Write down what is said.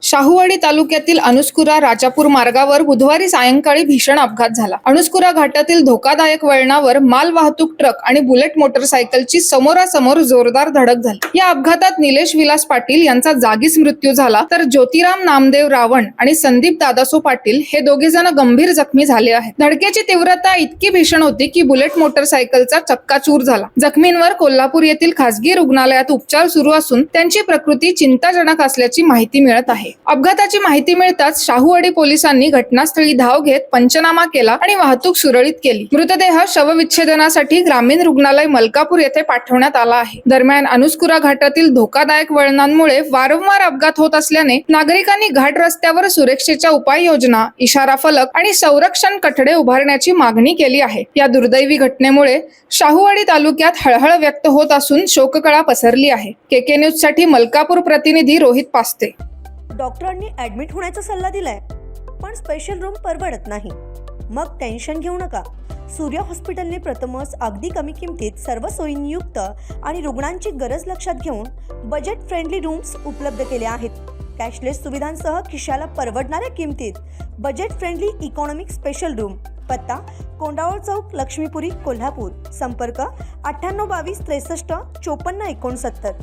शाहूवाडी तालुक्यातील अनुस्कुरा राजापूर मार्गावर बुधवारी सायंकाळी भीषण अपघात झाला। अनुस्कुरा घाटातील धोकादायक वळणावर माल वाहतूक ट्रक आणि बुलेट मोटरसायकलची समोरासमोर जोरदार धडक झाली। या अपघातात निलेश विलास पाटील यांचा जागीच मृत्यू झाला, तर ज्योतिराम नामदेव रावण आणि संदीप दादासो पाटील हे दोघे जण गंभीर जखमी झाले आहेत। धडकेची तीव्रता इतकी भीषण होती की बुलेट मोटरसायकलचा चक्काचूर झाला। जखमींवर कोल्हापूर येथील खासगी रुग्णालयात उपचार सुरू असून त्यांची प्रकृती चिंताजनक असल्याची माहिती मिळत आहे। अपघाताची माहिती मिळताच शाहूवाडी पोलिसांनी घटनास्थळी धाव घेत पंचनामा केला आणि वाहतूक सुरळीत केली। मृतदेह शवविच्छेदनासाठी ग्रामीण रुग्णालय मलकापूर येथे पाठवण्यात आला आहे। दरम्यान अनुस्कुरा घाटातील धोकादायक वळणांमुळे वारंवार अपघात होत असल्याने नागरिकांनी घाट रस्त्यावर सुरक्षेच्या उपाययोजना, इशारा फलक आणि संरक्षण कठडे उभारण्याची मागणी केली आहे। या दुर्दैवी घटनेमुळे शाहूवाडी तालुक्यात हळहळ व्यक्त होत असून शोककळा पसरली आहे। केके न्यूज साठी मलकापूर प्रतिनिधी रोहित पास्ते। डॉक्टरांनी ऍडमिट होण्याचा सल्ला दिलाय, पण स्पेशल रूम परवडत नाही। मग टेन्शन घेऊ नका। सूर्य हॉस्पिटलने प्रथमच अगदी कमी किमतीत सर्व सोयींयुक्त आणि रुग्णांची गरज लक्षात घेऊन बजेट फ्रेंडली रूम्स उपलब्ध केले आहेत। कॅशलेस सुविधांसह खिशाला परवडणाऱ्या किमतीत budget friendly economic special room. पत्ता कोंडावळ चौक, लक्ष्मीपुरी, कोल्हापूर। संपर्क 9822 63 54 69।